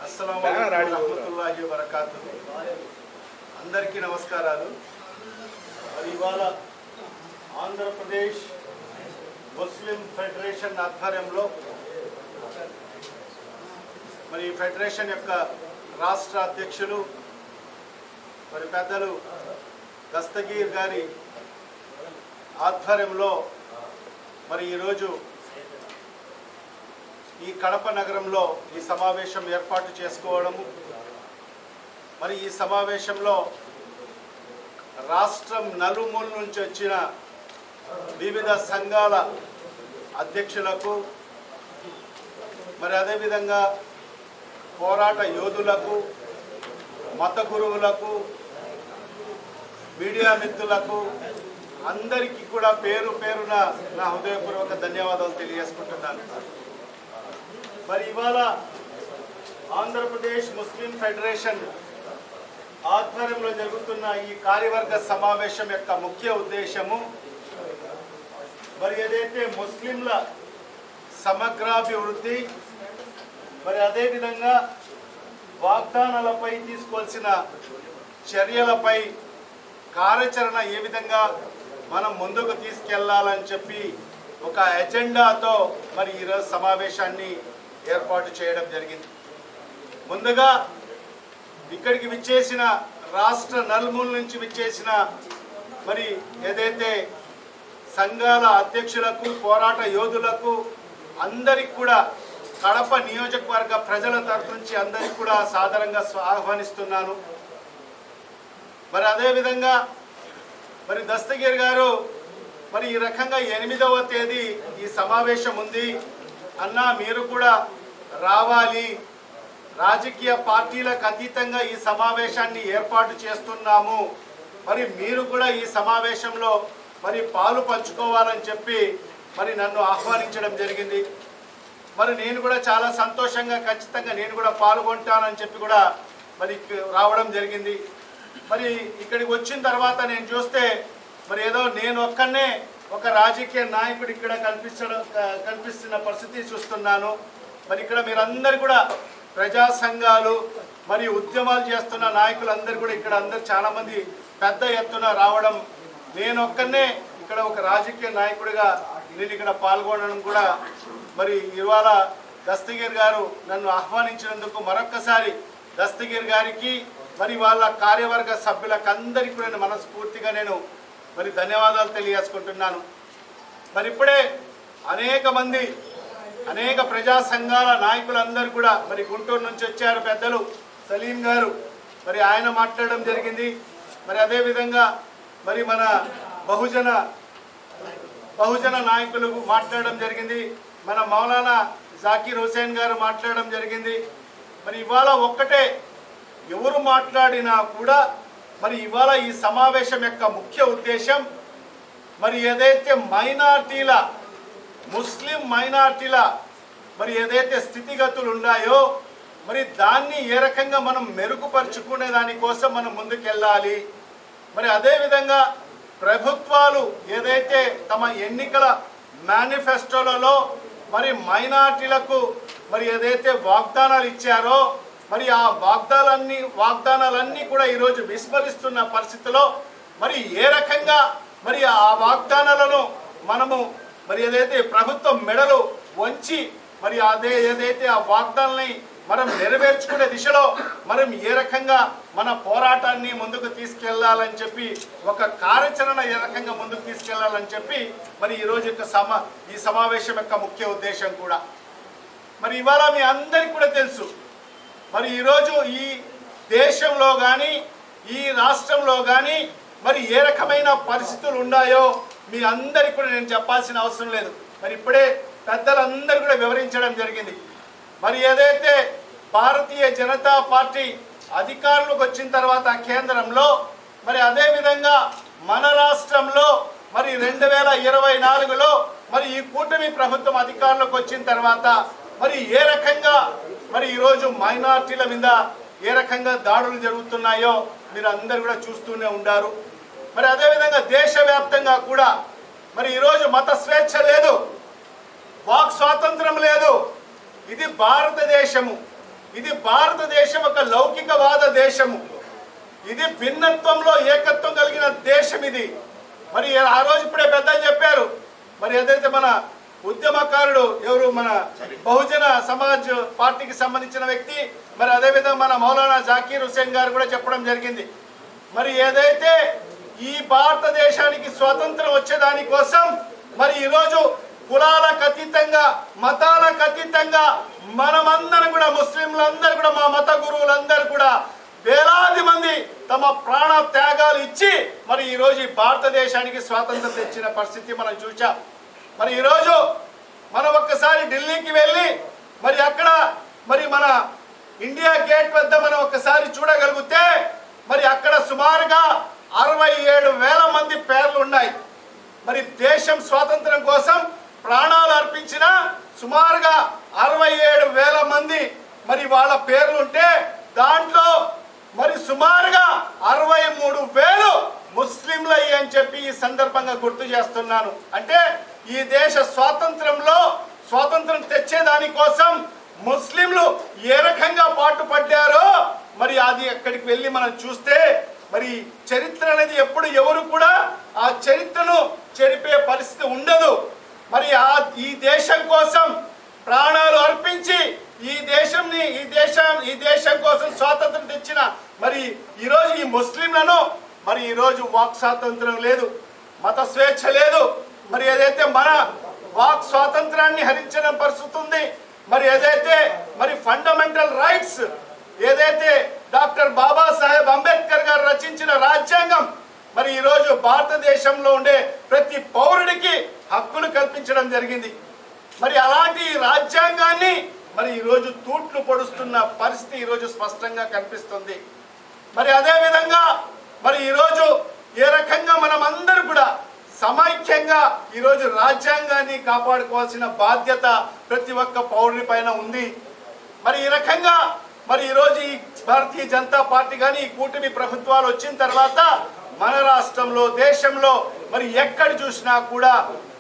అస్సలాము అలైకుం వరహ్మతుల్లాహి వబరకాతుహు. అందరికీ నమస్కారాలు. మరి ఇవాళ ఆంధ్రప్రదేశ్ ముస్లిం ఫెడరేషన్ ఆధ్వర్యంలో మరి ఫెడరేషన్ యొక్క రాష్ట్ర అధ్యక్షులు మరి పెద్దలు దస్తగీర్ గారి ఆధ్వర్యంలో మరి ఈరోజు ఈ కడప నగరంలో ఈ సమావేశం ఏర్పాటు చేసుకోవడము, మరి ఈ సమావేశంలో రాష్ట్రం నలుమూల నుంచి వచ్చిన వివిధ సంఘాల అధ్యక్షులకు, మరి అదేవిధంగా పోరాట యోధులకు, మత గురువులకు, మీడియా మిత్రులకు అందరికీ కూడా పేరు పేరున నా హృదయపూర్వక ధన్యవాదాలు తెలియజేసుకుంటున్నాను. మరి ఇవాళ ఆంధ్రప్రదేశ్ ముస్లిం ఫెడరేషన్ ఆధ్వర్యంలో జరుగుతున్న ఈ కార్యవర్గ సమావేశం యొక్క ముఖ్య ఉద్దేశము మరి ఏదైతే ముస్లింల సమగ్రాభివృద్ధి, మరి అదేవిధంగా వాగ్దానాలపై తీసుకోవాల్సిన చర్యలపై కార్యాచరణ ఏ విధంగా మనం ముందుకు తీసుకెళ్లాలని చెప్పి ఒక ఎజెండాతో మరి ఈరోజు సమావేశాన్ని ఏర్పాటు చేయడం జరిగింది. ముందుగా ఇక్కడికి విచ్చేసిన రాష్ట్ర నలుమూల నుంచి విచ్చేసిన మరి ఏదైతే సంఘాల అధ్యక్షులకు, పోరాట యోధులకు అందరికి కూడా కడప నియోజకవర్గ ప్రజల తరఫు నుంచి అందరికి కూడా సాదరంగా ఆహ్వానిస్తున్నాను. మరి అదేవిధంగా మరి దస్తగీర్ గారు మరి ఈ రకంగా 8వ తేదీ ఈ సమావేశం ఉంది అన్నా, మీరు కూడా రావాలి, రాజకీయ పార్టీలకు అతీతంగా ఈ సమావేశాన్ని ఏర్పాటు చేస్తున్నాము, మరి మీరు కూడా ఈ సమావేశంలో మరి పాలు పంచుకోవాలని చెప్పి మరి నన్ను ఆహ్వానించడం జరిగింది. మరి నేను కూడా చాలా సంతోషంగా ఖచ్చితంగా నేను కూడా పాల్గొంటానని చెప్పి కూడా మరి రావడం జరిగింది. మరి ఇక్కడికి వచ్చిన తర్వాత నేను చూస్తే మరి ఏదో నేను ఒక్కనే ఒక రాజకీయ నాయకుడు ఇక్కడ కనిపిస్తున్న పరిస్థితి చూస్తున్నాను. మరి ఇక్కడ మీరందరూ కూడా ప్రజా సంఘాలు మరి ఉద్యమాలు చేస్తున్న నాయకులందరూ కూడా ఇక్కడ అందరు చాలామంది పెద్ద ఎత్తున రావడం, నేను ఒక్కనే ఇక్కడ ఒక రాజకీయ నాయకుడిగా నేను ఇక్కడ పాల్గొనడం కూడా మరి ఇవాళ దస్తగీర్ గారు నన్ను ఆహ్వానించినందుకు మరొక్కసారి దస్తగీర్ గారికి మరి వాళ్ళ కార్యవర్గ సభ్యులకు అందరికీ కూడా మనస్ఫూర్తిగా నేను మరి ధన్యవాదాలు తెలియజేసుకుంటున్నాను. మరి ఇప్పుడే అనేక ప్రజా సంఘాల నాయకులందరూ కూడా మరి గుంటూరు నుంచి వచ్చారు. పెద్దలు సలీం గారు మరి ఆయన మాట్లాడడం జరిగింది. మరి అదేవిధంగా మరి మన బహుజన నాయకులు మాట్లాడడం జరిగింది. మన మౌలానా జాకీర్ హుసేన్ గారు మాట్లాడడం జరిగింది. మరి ఇవాళ ఒక్కటే ఎవరు మాట్లాడినా కూడా మరి ఇవాళ ఈ సమావేశం యొక్క ముఖ్య ఉద్దేశం మరి ఏదైతే ముస్లిం మైనార్టీల మరి ఏదైతే స్థితిగతులు ఉన్నాయో మరి దాన్ని ఏ రకంగా మనం మెరుగుపరుచుకునే దానికోసం మనం ముందుకెళ్ళాలి. మరి అదేవిధంగా ప్రభుత్వాలు ఏదైతే తమ ఎన్నికల మేనిఫెస్టోలలో మరి మైనార్టీలకు మరి ఏదైతే వాగ్దానాలు ఇచ్చారో మరి ఆ వాగ్దానాలన్నీ కూడా ఈరోజు విస్మరిస్తున్న పరిస్థితిలో మరి ఏ రకంగా మరి ఆ వాగ్దానాలను మనము మరి ఏదైతే ప్రభుత్వం మెడలు వంచి మరి ఏదైతే ఆ వాగ్దానాలని మనం నెరవేర్చుకునే దిశలో మనం ఏ రకంగా మన పోరాటాన్ని ముందుకు తీసుకెళ్లాలని చెప్పి ఒక కార్యాచరణ ఏ రకంగా ముందుకు తీసుకెళ్లాలని చెప్పి మరి ఈరోజు ఈ సమావేశం యొక్క ముఖ్య ఉద్దేశం కూడా మరి ఇవాళ మీ అందరికీ కూడా తెలుసు. మరి ఈరోజు ఈ దేశంలో కానీ ఈ రాష్ట్రంలో కానీ మరి ఏ రకమైన పరిస్థితులు ఉన్నాయో మీ అందరికీ కూడా నేను చెప్పాల్సిన అవసరం లేదు. మరి ఇప్పుడే పెద్దలందరూ కూడా వివరించడం జరిగింది. మరి ఏదైతే భారతీయ జనతా పార్టీ అధికారంలోకి వచ్చిన తర్వాత కేంద్రంలో మరి అదేవిధంగా మన రాష్ట్రంలో మరి 2024లో మరి ఈ కూటమి ప్రభుత్వం అధికారంలోకి వచ్చిన తర్వాత మరి ఏ రకంగా మరి ఈరోజు మైనార్టీల మీద ఏ రకంగా దాడులు జరుగుతున్నాయో మీరు అందరూ కూడా చూస్తూనే ఉన్నారు. మరి అదేవిధంగా దేశవ్యాప్తంగా కూడా మరి ఈరోజు మత స్వేచ్ఛ లేదు, వాక్ స్వాతంత్రం లేదు. ఇది భారతదేశము. ఇది భారతదేశం ఒక లౌకికవాద దేశము, ఇది భిన్నత్వంలో ఏకత్వం కలిగిన దేశం ఇది. మరి ఆ రోజు ఇప్పుడే పెద్దలు చెప్పారు, మరి ఏదైతే మన ఉద్యమకారుడు ఎవరు, మన బహుజన సమాజ్ పార్టీకి సంబంధించిన వ్యక్తి, మరి అదేవిధంగా మన మౌలానా జాకీర్ హుసేన్ గారు కూడా చెప్పడం జరిగింది. మరి ఏదైతే ఈ భారతదేశానికి స్వాతంత్రం వచ్చేదాని కోసం మరి ఈరోజు కులాలకు అతీతంగా, మతాలకు అతీతంగా మనమందరం కూడా, ముస్లింలందరూ కూడా, మా మత గురువులందరూ కూడా వేలాది మంది తమ ప్రాణ త్యాగాలు ఇచ్చి మరి ఈరోజు ఈ భారతదేశానికి స్వాతంత్రం తెచ్చిన పరిస్థితి మనం చూసాం. మరి ఈరోజు మనం ఒక్కసారి ఢిల్లీకి వెళ్ళి మరి అక్కడ మరి మన ఇండియా గేట్ వద్ద మనం ఒక్కసారి చూడగలిగితే మరి అక్కడ సుమారుగా 67,000 మంది పేర్లు ఉన్నాయి. మరి దేశం స్వాతంత్రం కోసం ప్రాణాలు అర్పించిన సుమారుగా 67,000 మంది మరి వాళ్ళ పేర్లు ఉంటే దాంట్లో మరి సుమారుగా 63,000 ముస్లింలు అని చెప్పి ఈ సందర్భంగా గుర్తు చేస్తున్నాను. అంటే ఈ దేశ స్వాతంత్రం తెచ్చేదాని కోసం ముస్లింలు ఏ రకంగా పాటుపడ్డారో మరి అది అక్కడికి వెళ్ళి మనం చూస్తే మరి చరిత్ర అనేది ఎప్పుడు ఎవరు కూడా ఆ చరిత్రను చెరిపే పరిస్థితి ఉండదు. మరి ఈ దేశం కోసం ప్రాణాలు అర్పించి ఈ దేశం కోసం స్వాతంత్రం తెచ్చిన మరి ఈరోజు ఈ ముస్లింలను మరి ఈరోజు వాక్ స్వాతంత్రం లేదు, మత స్వేచ్ఛ లేదు. మరి ఏదైతే మన వాక్ స్వాతంత్రాన్ని హరించిన పరిస్థితి ఉంది, మరి ఏదైతే మరి ఫండమెంటల్ రైట్స్ ఏదైతే డాక్టర్ బాబాసాహెబ్ అంబేద్కర్ గారు రచించిన రాజ్యాంగం మరి ఈరోజు భారతదేశంలో ఉండే ప్రతి పౌరుడికి హక్కులు కల్పించడం జరిగింది. మరి అలాంటి రాజ్యాంగాన్ని మరి ఈరోజు తూట్లు పొడుస్తున్న పరిస్థితి ఈరోజు స్పష్టంగా కనిపిస్తుంది. మరి అదే విధంగా మరి ఈరోజు ఏ రకంగా మనం అందరూ కూడా సమైక్యంగా ఈరోజు రాజ్యాంగాన్ని కాపాడుకోవాల్సిన బాధ్యత ప్రతి ఒక్క పౌరుని పైన ఉంది. మరి ఈ రకంగా మరి ఈరోజు ఈ భారతీయ జనతా పార్టీ కానీ ఈ కూటమి ప్రభుత్వాలు వచ్చిన తర్వాత మన రాష్ట్రంలో, దేశంలో మరి ఎక్కడ చూసినా కూడా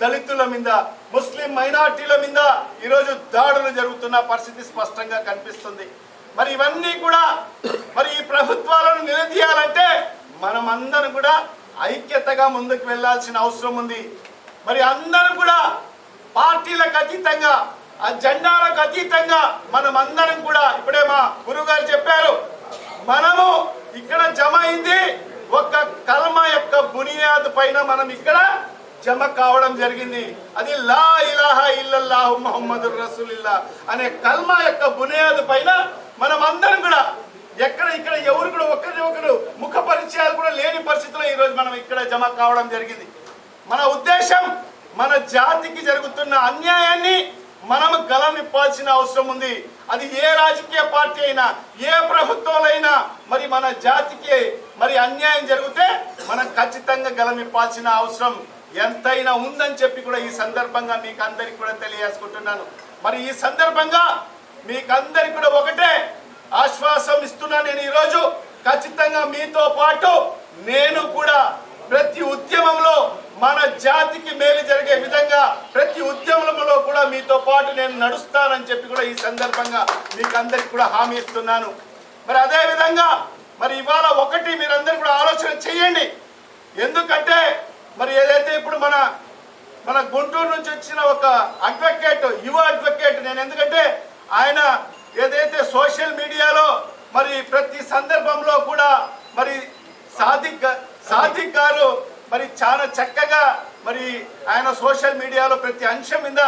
దళితుల మీద, ముస్లిం మైనార్టీల మీద ఈరోజు దాడులు జరుగుతున్న పరిస్థితి స్పష్టంగా కనిపిస్తుంది. మరి ఇవన్నీ కూడా మరి ఈ ప్రభుత్వాలను నిలదీయాలంటే మనం అందరం కూడా ఐక్యతగా ముందుకు వెళ్లాల్సిన అవసరం ఉంది. మరి అందరం కూడా పార్టీలకు అతీతంగా, ఆ జెండాలకు అతీతంగా మనం అందరం కూడా ఇప్పుడే మా గురువు గారు చెప్పారు, మనము ఇక్కడ జమ అయింది ఒక కల్మ యొక్క బునియాదు పైన మనం ఇక్కడ జమ కావడం జరిగింది. అది లా ఇలాహా ఇల్లల్లాహు ముహమ్మదుర్ రసూలుల్లాహ్ అనే కల్మ యొక్క బునియాదు పైన మనం అందరం కూడా ఇక్కడ ఎవరు కూడా ఒకరు ముఖ పరిచయాలు కూడా లేని పరిస్థితిలో ఈరోజు మనం ఇక్కడ జమ కావడం జరిగింది. మన ఉద్దేశం మన జాతికి జరుగుతున్న అన్యాయాన్ని మనం గలమిప్పాల్సిన అవసరం ఉంది. అది ఏ రాజకీయ పార్టీ అయినా, ఏ ప్రభుత్వాలైనా మరి మన జాతికి మరి అన్యాయం జరిగితే మనం ఖచ్చితంగా గలమిప్పాల్సిన అవసరం ఎంతైనా ఉందని చెప్పి కూడా ఈ సందర్భంగా మీకు అందరికి కూడా తెలియజేసుకుంటున్నాను. మరి ఈ సందర్భంగా మీకు అందరికి కూడా ఒకటే ఆశ్వాసం ఇస్తున్నా, నేను ఈరోజు ఖచ్చితంగా మీతో పాటు నేను కూడా ప్రతి ఉద్యమంలో మన జాతికి మేలు జరిగే విధంగా ప్రతి ఉద్యమంలో కూడా మీతో పాటు నేను నడుస్తానని చెప్పి కూడా ఈ సందర్భంగా మీకు అందరికి కూడా హామీ ఇస్తున్నాను. మరి అదే విధంగా మరి ఇవాళ ఒకటి మీరందరూ కూడా ఆలోచన చేయండి. ఎందుకంటే మరి ఏదైతే ఇప్పుడు మన గుంటూరు నుంచి వచ్చిన ఒక అడ్వకేట్, యువ అడ్వకేట్, నేను ఎందుకంటే ఆయన ఏదైతే సోషల్ మీడియాలో మరి ప్రతి సందర్భంలో కూడా మరి సాదిక్ గారు మరి చాలా చక్కగా మరి ఆయన సోషల్ మీడియాలో ప్రతి అంశం మీద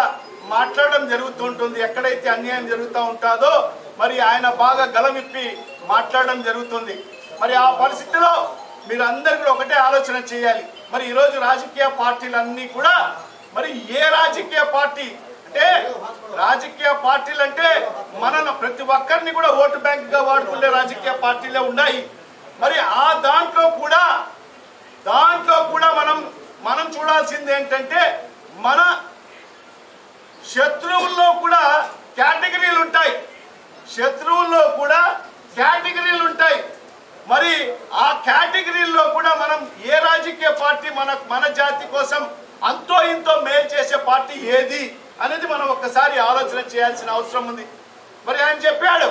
మాట్లాడడం జరుగుతుంటుంది. ఎక్కడైతే అన్యాయం జరుగుతూ ఉంటుందో మరి ఆయన బాగా గలమిప్పి మాట్లాడడం జరుగుతుంది. మరి ఆ పరిస్థితిలో మీరు అందరూ కూడా ఒకటే ఆలోచన చేయాలి. మరి ఈరోజు రాజకీయ పార్టీలన్నీ కూడా మరి ఏ రాజకీయ పార్టీ అంటే రాజకీయ పార్టీలు అంటే మనను ప్రతి ఒక్కరిని కూడా ఓటు బ్యాంక్ గా వాడుకునే రాజకీయ పార్టీలే ఉన్నాయి. మరి ఆ దాంట్లో కూడా మనం చూడాల్సింది ఏంటంటే మన శత్రువుల్లో కూడా కేటగిరీలు ఉంటాయి. మరి ఆ కేటగిరీల్లో కూడా మనం ఏ రాజకీయ పార్టీ మన జాతి కోసం అంతో ఇంతో మేలు చేసే పార్టీ ఏది అనేది మనం ఒక్కసారి ఆలోచన చేయాల్సిన అవసరం ఉంది. మరి ఆయన చెప్పాడు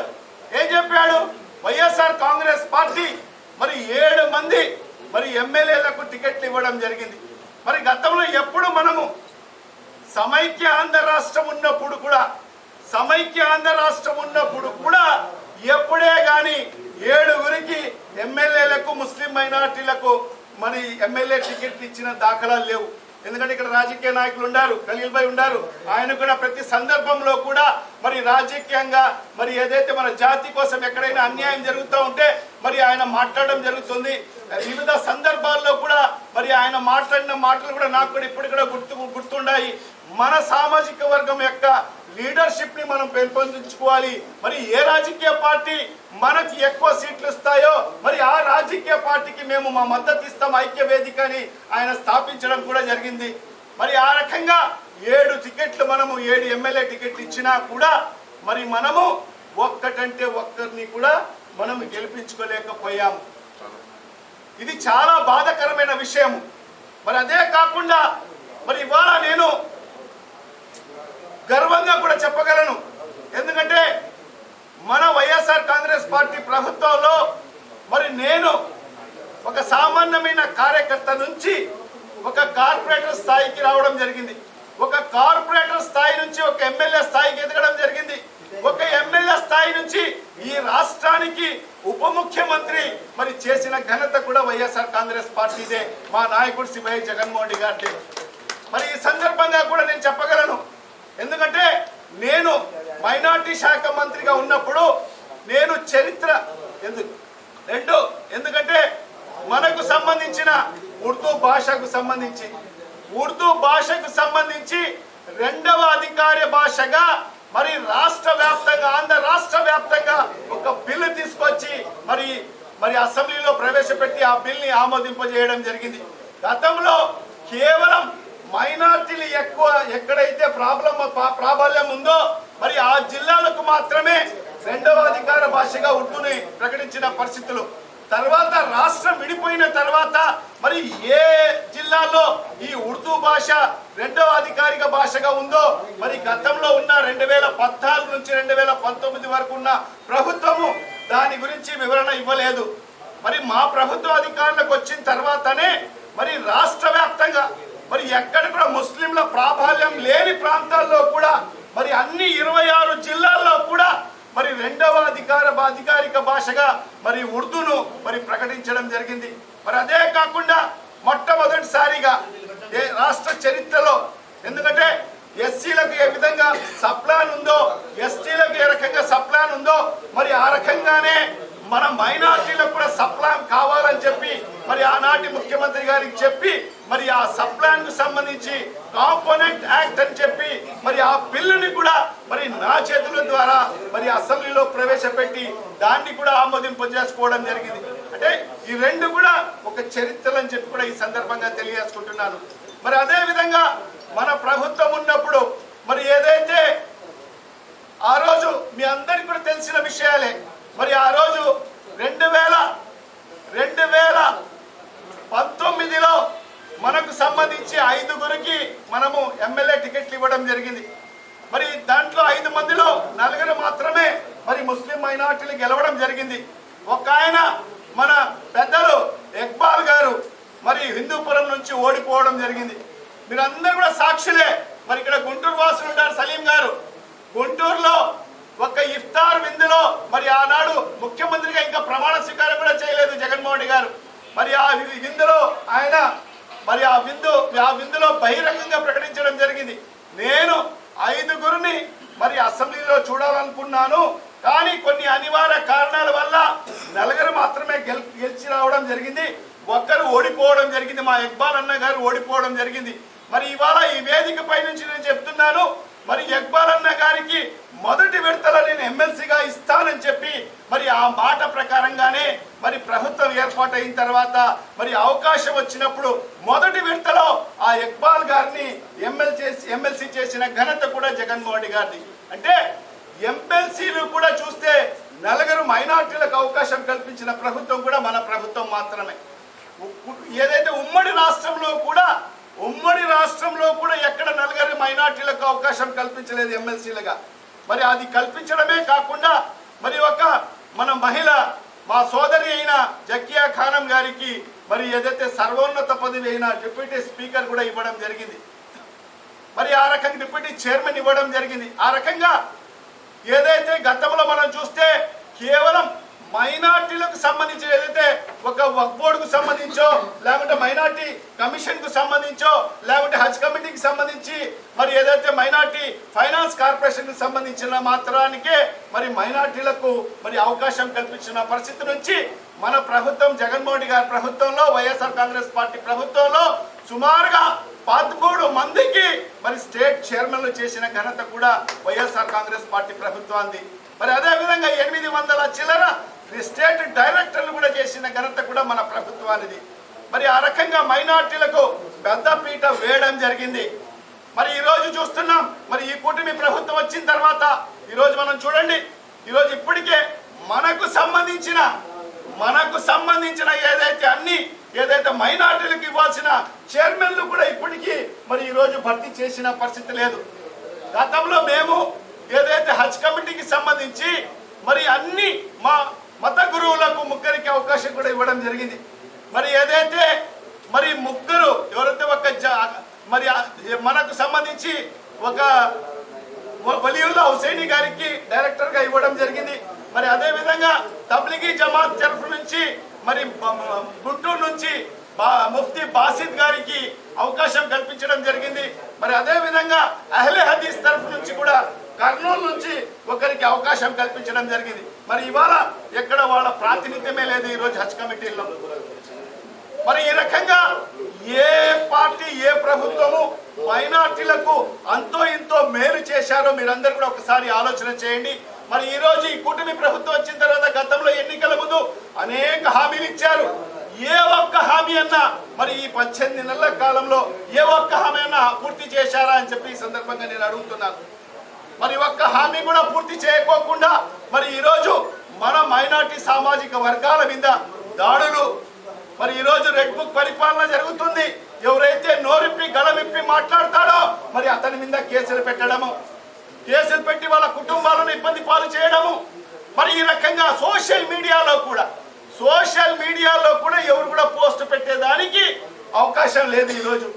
వైఎస్ఆర్ కాంగ్రెస్ పార్టీ మరి 7 మంది మరి ఎమ్మెల్యేలకు టికెట్లు ఇవ్వడం జరిగింది. మరి గతంలో ఎప్పుడు మనము సమైక్య ఆంధ్ర రాష్ట్రం ఉన్నప్పుడు కూడా ఎప్పుడే కానీ 7గురికి ఎమ్మెల్యేలకు ముస్లిం మైనార్టీలకు మరి ఎమ్మెల్యే టికెట్లు ఇచ్చిన దాఖలాలు లేవు. ఎందుకంటే ఇక్కడ రాజకీయ నాయకులు ఉన్నారు, ఖలీల్ భాయ్ ఉన్నారు. ఆయన కూడా ప్రతి సందర్భంలో కూడా మరి రాజకీయంగా మరి ఏదైతే మన జాతి కోసం ఎక్కడైనా అన్యాయం జరుగుతూ ఉంటే మరి ఆయన మాట్లాడడం జరుగుతుంది. వివిధ సందర్భాల్లో కూడా మరి ఆయన మాట్లాడిన మాటలు కూడా నాకు కూడా ఇప్పుడు కూడా గుర్తుండాయి. మన సామాజిక వర్గం యొక్క లీడర్షిప్ ని మనం పెంపొందించుకోవాలి. మరి ఏ రాజకీయ పార్టీ మనకి ఎక్కువ సీట్లు ఇస్తాయో మరి ఆ రాజకీయ పార్టీకి మేము మా మద్దతు ఇస్తాం ఐక్య వేదికని ఆయన స్థాపించడం కూడా జరిగింది. మరి ఆ రకంగా 7 టికెట్లు మనము 7 ఎమ్మెల్యే టికెట్లు ఇచ్చినా కూడా మరి మనము ఒక్కటంటే ఒక్కరిని కూడా మనం గెలిపించుకోలేకపోయాము. ఇది చాలా బాధాకరమైన విషయం. మరి అదే కాకుండా మరి ఇవాళ నేను గర్వంగా కూడా చెప్పగలను. ఎందుకంటే మన వైఎస్ఆర్ కాంగ్రెస్ పార్టీ ప్రభుత్వంలో మరి నేను ఒక సామాన్యమైన కార్యకర్త నుంచి ఒక కార్పొరేటర్ స్థాయికి రావడం జరిగింది. ఒక కార్పొరేటర్ స్థాయి నుంచి ఒక ఎమ్మెల్యే స్థాయికి ఎదగడం జరిగింది. ఒక ఎమ్మెల్యే స్థాయి నుంచి ఈ రాష్ట్రానికి ఉప ముఖ్యమంత్రి మరి చేసిన ఘనత కూడా వైఎస్ఆర్ కాంగ్రెస్ పార్టీదే, మా నాయకుడు శ్రీ వైఎస్ జగన్మోహన్ రెడ్డి గారి. మరి ఈ సందర్భంగా కూడా నేను చెప్పగలను. ఎందుకంటే నేను మైనార్టీ శాఖ మంత్రిగా ఉన్నప్పుడు నేను చరిత్ర ఎందుకంటే మనకు సంబంధించిన ఉర్దూ భాషకు సంబంధించి 2వ అధికార భాషగా మరి ఆంధ్ర రాష్ట్ర వ్యాప్తంగా ఒక బిల్లు తీసుకొచ్చి మరి అసెంబ్లీలో ప్రవేశపెట్టి ఆ బిల్ని ఆమోదింపజేయడం జరిగింది. గతంలో కేవలం మైనార్టీలు ఎక్కువ ఎక్కడైతే ప్రాబల్యం ఉందో మరి ఆ జిల్లాలకు మాత్రమే 2వ అధికార భాషగా ఉర్దూని ప్రకటించిన పరిస్థితులు. తర్వాత రాష్ట్రం విడిపోయిన తర్వాత మరి ఏ జిల్లాలో ఈ ఉర్దూ భాష 2వ అధికారిక భాషగా ఉందో మరి గతంలో ఉన్న 2014 నుంచి 2019 వరకు ఉన్న ప్రభుత్వము దాని గురించి వివరణ ఇవ్వలేదు. మరి మా ప్రభుత్వ అధికారులకు వచ్చిన తర్వాతనే మరి రాష్ట్ర వ్యాప్తంగా మరి ఎక్కడ కూడా ముస్లింల ప్రాబల్యం లేని ప్రాంతాల్లో కూడా మరి అన్ని 26 జిల్లాల్లో కూడా మరి 2వ అధికారిక భాషగా మరి ఉర్దూను మరి ప్రకటించడం జరిగింది. మరి అదే కాకుండా మొట్టమొదటిసారిగా రాష్ట్ర చరిత్రలో, ఎందుకంటే ఎస్సీలకు ఏ విధంగా సప్లాన్ ఉందో ఎస్టీలకు ఏ రకంగా సప్లాన్ ఉందో మరి ఆ రకంగానే మన మైనార్టీలకు కూడా సప్లాన్ కావాలని చెప్పి మరి ఆనాటి ముఖ్యమంత్రి గారికి చెప్పి మరి ఆ సప్లాన్ కు సంబంధించి కాంపోనెంట్ యాక్ట్ అని చెప్పి మరి ఆ బిల్లుని కూడా మరి నా చేతుల ద్వారా మరి అసెంబ్లీలో ప్రవేశపెట్టి దాన్ని కూడా ఆమోదింపజేసుకోవడం జరిగింది. అంటే ఈ 2 కూడా ఒక చరిత్రలు అని చెప్పి కూడా ఈ సందర్భంగా తెలియజేసుకుంటున్నాను. మరి అదే విధంగా మన ప్రభుత్వం ఉన్నప్పుడు మరి ఏదైతే ఆ రోజు మీ అందరికీ కూడా తెలిసిన విషయాలే. మరి ఆ రోజు 2019లో మనకు సంబంధించి 5గురికి మనము ఎమ్మెల్యే టికెట్లు ఇవ్వడం జరిగింది. మరి దాంట్లో 5 మందిలో 4 మాత్రమే మరి ముస్లిం మైనార్టీలు గెలవడం జరిగింది. ఒక ఆయన మన పెద్దలు ఇక్బాల్ గారు మరి హిందూపురం నుంచి ఓడిపోవడం జరిగింది. మీరందరూ కూడా సాక్షులే. మరి ఇక్కడ గుంటూరు వాసులు ఉంటారు, సలీం గారు. గుంటూరులో ఒక ఇఫ్తార్ విందులో మరి ఆనాడు ముఖ్యమంత్రిగా ఇంకా ప్రమాణ స్వీకారం కూడా చేయలేదు జగన్మోహన్ రెడ్డి గారు. మరి ఆ విందులో ఆయన మరి ఆ విందులో బహిరంగంగా ప్రకటించడం జరిగింది. నేను 5గురిని మరి అసెంబ్లీలో చూడాలనుకున్నాను, కానీ కొన్ని అనివార్య కారణాల వల్ల 4 మాత్రమే గెలిచి రావడం జరిగింది. ఒక్కరు ఓడిపోవడం జరిగింది, మా ఇక్బాల్ అన్న గారు ఓడిపోవడం జరిగింది. మరి ఇవాళ ఈ వేదికపై నుంచి నేను చెప్తున్నాను, మరి ఇక్బాల్ అన్న గారికి మొదటి విడతలో నేను ఎమ్మెల్సీగా ఇస్తానని చెప్పి మరి ఆ మాట ప్రకారంగానే మరి ప్రభుత్వం ఏర్పాటైన తర్వాత మరి అవకాశం వచ్చినప్పుడు మొదటి విడతలో ఆ ఇక్బాల్ గారిని ఎమ్మెల్సీ చేసిన ఘనత కూడా జగన్మోహన్ రెడ్డి గారిది. అంటే ఎమ్మెల్సీలు కూడా చూస్తే 4 మైనార్టీలకు అవకాశం కల్పించిన ప్రభుత్వం కూడా మన ప్రభుత్వం మాత్రమే. ఏదైతే ఉమ్మడి రాష్ట్రంలో కూడా ఎక్కడ 4 మైనార్టీలకు అవకాశం కల్పించలేదు ఎమ్మెల్సీలుగా. మరి అది కల్పించడమే కాకుండా మరి ఒక మన మహిళ మా సోదరి అయిన జకియా ఖానం గారికి మరి ఏదైతే సర్వోన్నత పదవి అయిన డిప్యూటీ స్పీకర్ కూడా ఇవ్వడం జరిగింది. మరి ఆ రకంగా డిప్యూటీ చైర్మన్ ఇవ్వడం జరిగింది. ఆ రకంగా ఏదైతే గతంలో మనం చూస్తే కేవలం మైనార్టీలకు సంబంధించి ఏదైతే ఒక వక్ఫ్ బోర్డుకు సంబంధించో లేకుంటే మైనార్టీ కమిషన్కు సంబంధించో లేకుంటే హజ్ కమిటీకి సంబంధించి మరి ఏదైతే మైనార్టీ ఫైనాన్స్ కార్పొరేషన్కి సంబంధించిన మాత్రానికే మరి మైనార్టీలకు మరి అవకాశం కల్పించిన పరిస్థితి నుంచి మన ప్రభుత్వం జగన్మోహన్ రెడ్డి గారి ప్రభుత్వంలో వైఎస్ఆర్ కాంగ్రెస్ పార్టీ ప్రభుత్వంలో సుమారుగా 13 మందికి మరి స్టేట్ చైర్మన్లు చేసిన ఘనత కూడా వైఎస్ఆర్ కాంగ్రెస్ పార్టీ ప్రభుత్వాన్ని. మరి అదే విధంగా 800 చిల్లర స్టేట్ డైరెక్టర్లు కూడా చేసిన ఘనత కూడా మన ప్రభుత్వానిది. మరి ఆ రకంగా మైనార్టీలకు పెద్దపీట వేయడం జరిగింది. మరి ఈ రోజు చూస్తున్నాం మరి ఈ కూటమి ప్రభుత్వం వచ్చిన తర్వాత ఈరోజు మనం చూడండి, ఈరోజు ఇప్పటికే మనకు సంబంధించిన ఏదైతే మైనార్టీలకు ఇవ్వాల్సిన చైర్మన్లు కూడా ఇప్పటికీ మరి ఈరోజు భర్తీ చేసిన పరిస్థితి లేదు. గతంలో మేము ఏదైతే హజ్ కమిటీకి సంబంధించి మరి అన్ని మా మత గురువులకు ముగ్గురికి అవకాశం కూడా ఇవ్వడం జరిగింది. మరి ఏదైతే మరి ముగ్గురు ఎవరైతే మరి మనకు సంబంధించి ఒక వలీయుల్లా హుసైని గారికి డైరెక్టర్ గా ఇవ్వడం జరిగింది. మరి అదే విధంగా తబ్లిగీ జమాత్ తరఫు నుంచి మరి గుంటూరు నుంచి ముఫ్తీ బాసిద్ గారికి అవకాశం కల్పించడం జరిగింది. మరి అదే విధంగా అహ్లే హదీస్ తరఫు నుంచి కూడా కర్నూలు నుంచి ఒకరికి అవకాశం కల్పించడం జరిగింది. మరి ఇవాళ ఎక్కడ వాళ్ళ ప్రాతినిధ్యమే లేదు ఈరోజు హజ్ కమిటీల్లో. మరి ఈ రకంగా ఏ పార్టీ ఏ ప్రభుత్వము మైనార్టీలకు అంతో ఇంతో మేలు చేశారో మీరందరూ కూడా ఒకసారి ఆలోచన చేయండి. మరి ఈ రోజు ఈ కూటమి ప్రభుత్వం వచ్చిన తర్వాత గతంలో ఎన్నికల ముందు అనేక హామీలు ఇచ్చారు. ఏ ఒక్క హామీ అన్నా మరి ఈ 18 నెలల కాలంలో ఏ ఒక్క హామీ అన్నా పూర్తి చేశారా అని చెప్పి ఈ సందర్భంగా నేను అడుగుతున్నాను. మరి ఒక్క హామీ కూడా పూర్తి చేయకోకుండా మరి ఈరోజు మన మైనార్టీ సామాజిక వర్గాల మీద దాడులు, మరి ఈరోజు రెడ్ బుక్ పరిపాలన జరుగుతుంది. ఎవరైతే నోరిప్పి గళమిప్పి మాట్లాడతాడో మరి అతని మీద కేసులు పెట్టడము, కేసులు పెట్టి వాళ్ళ కుటుంబాలను ఇబ్బంది పాలు చేయడము. మరి ఈ రకంగా సోషల్ మీడియాలో కూడా ఎవరు కూడా పోస్ట్ పెట్టేదానికి అవకాశం లేదు. ఈరోజు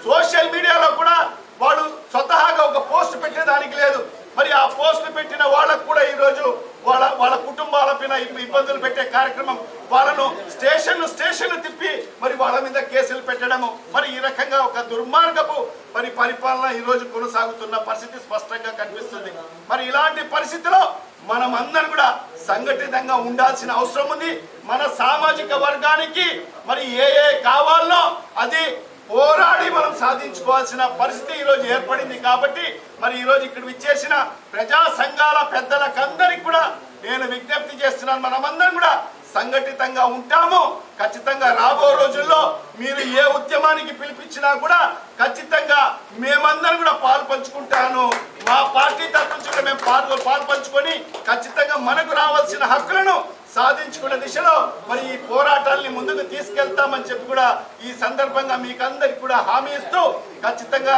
సోషల్ మీడియాలో కూడా వాళ్ళు స్వతహాగా ఒక పోస్ట్ పెట్టేదానికి లేదు. మరి ఆ పోస్టులు పెట్టిన వాళ్ళకు కూడా ఈరోజు వాళ్ళ కుటుంబాల పైన ఇబ్బందులు పెట్టే కార్యక్రమం, వాళ్ళను స్టేషన్లు తిప్పి మరి వాళ్ళ మీద కేసులు పెట్టడము. మరి ఈ రకంగా ఒక దుర్మార్గపు మరి పరిపాలన ఈరోజు కొనసాగుతున్న పరిస్థితి స్పష్టంగా కనిపిస్తుంది. మరి ఇలాంటి పరిస్థితిలో మనం అందరం కూడా సంఘటితంగా ఉండాల్సిన అవసరం ఉంది. మన సామాజిక వర్గానికి మరి ఏ కావాలో అది పోరాడి మనం సాధించుకోవాల్సిన పరిస్థితి ఈరోజు ఏర్పడింది. కాబట్టి మరి ఈరోజు ఇక్కడ విచ్చేసిన ప్రజా సంఘాల పెద్దలకందరికి కూడా నేను విజ్ఞప్తి చేస్తున్నాను, మనమందరం కూడా సంఘటితంగా ఉంటాము. ఖచ్చితంగా రాబో రోజుల్లో మీరు ఏ ఉద్యమానికి పిలిపించినా కూడా ఖచ్చితంగా మేమందరం కూడా పాలు పంచుకుంటాను. మా పార్టీ తరఫు నుంచి కూడా మేము పాలు పంచుకొని ఖచ్చితంగా మనకు రావాల్సిన హక్కులను సాధించుకునే దిశలో మరి ఈ పోరాటాన్ని ముందుకు తీసుకెళ్తామని చెప్పి కూడా ఈ సందర్భంగా మీకు అందరికి కూడా హామీ ఇస్తూ ఖచ్చితంగా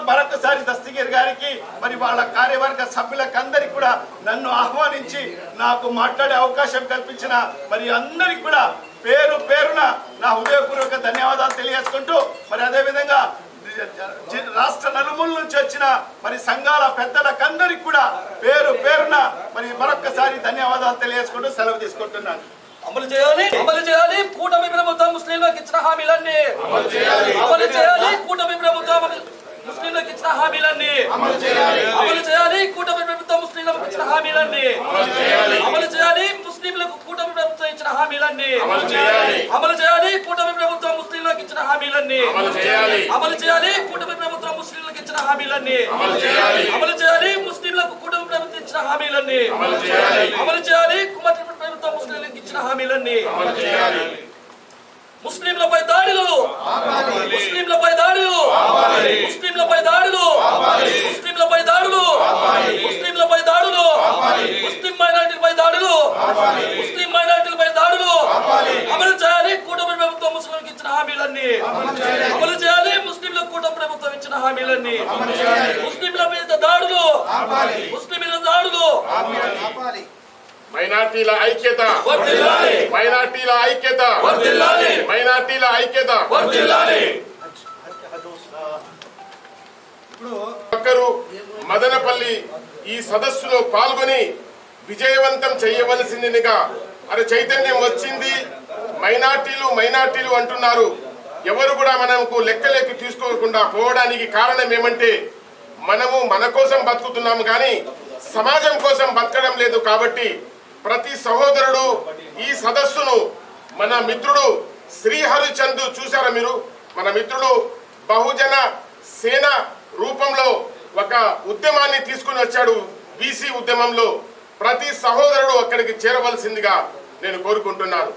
మరొకసారి దస్తగిరి గారికి మరి వాళ్ళ కార్యవర్గ సభ్యులకు అందరికి కూడా నన్ను ఆహ్వానించి నాకు మాట్లాడే అవకాశం కల్పించిన మరి అందరికి కూడా పేరు పేరున నా హృదయపూర్వక ధన్యవాదాలు తెలియజేసుకుంటూ మరి అదేవిధంగా రాష్ట్ర నలుమూల నుంచి వచ్చిన మరి సంఘాల పెద్దలకందరికి కూడా పేరు పేరున మరి మరొక్కసారి ధన్యవాదాలు తెలియజేసుకుంటూ సెలవు తీసుకుంటున్నాను. అమలు చేయాలి కూటమి ప్రభుత్వం ముస్లింలకు ఇచ్చిన హామీలన్నీ అమలు చేయాలి. కూటమి ప్రభుత్వం ముస్లింలకు ఇచ్చిన హామీలన్నీ అమలు చేయాలి. కూటమి ప్రభుత్వం ముస్లింలకు ఇచ్చిన హామీలన్నీ అమలు చేయాలి. ముస్లింలకు కూటమి ప్రభుత్వం ఇచ్చిన హామీలన్నీ అమలు చేయాలి. కూటమి ప్రభుత్వం ముస్లింలకు ఇచ్చిన హామీలన్నీ అమలు చేయాలి. కూటమి ప్రభుత్వం ముస్లింలకు ఇచ్చిన హామీలన్నీ అమలు చేయాలి. ముస్లింలకు కూటమి ప్రభుత్వం ఇచ్చిన హామీలన్నీ అమలు చేయాలి. కుమార్ ప్రభుత్వం ముస్లింలకు ఇచ్చిన హామీలన్నీ ముస్లింలపై దాడులు ముస్లింలపై దాడులు ముస్లింలపై దాడులు ముస్లింలపై దాడులు ముస్లింలపై దాడులు ముస్లిం మైనారిటీలపై దాడులు ముస్లిం మైనారిటీలపై దాడులు అమలు చేయాలి. కూటమి ప్రభుత్వం ముస్లింలకు ఇచ్చిన హామీలన్నీ అమలు చేయాలి. ముస్లింలకు కూటమి ప్రభుత్వం ఇచ్చిన హామీలన్నీ ముస్లింల మీద దాడులు ముస్లింల దాడులు మైనార్టీల ఐక్యత, వర్ధిల్లాలి మైనార్టీల ఐక్యత, వర్ధిల్లాలి మైనార్టీల ఐక్యత. వర్ధిల్లాలి. ఒక్కరు మదనపల్లి ఈ సదస్సులో పాల్గొని విజయవంతం చేయవలసిందిగా చైతన్యం వచ్చింది. మైనార్టీలు అంటున్నారు. ఎవరు కూడా మనకు లెక్కలేకి తీసుకోకుండా పోవడానికి కారణం ఏమంటే మనము మన కోసం బతుకుతున్నాము కానీ సమాజం కోసం బతకడం లేదు. కాబట్టి ప్రతి సహోదరుడు ఈ సదస్సును మన మిత్రుడు శ్రీహరిచంద్ చూసారా మీరు, మన మిత్రుడు బహుజన సేన రూపంలో ఒక ఉద్యమాన్ని తీసుకుని వచ్చాడు. బీసీ ఉద్యమంలో ప్రతి సహోదరుడు అక్కడికి చేరవలసిందిగా నేను కోరుకుంటున్నాను.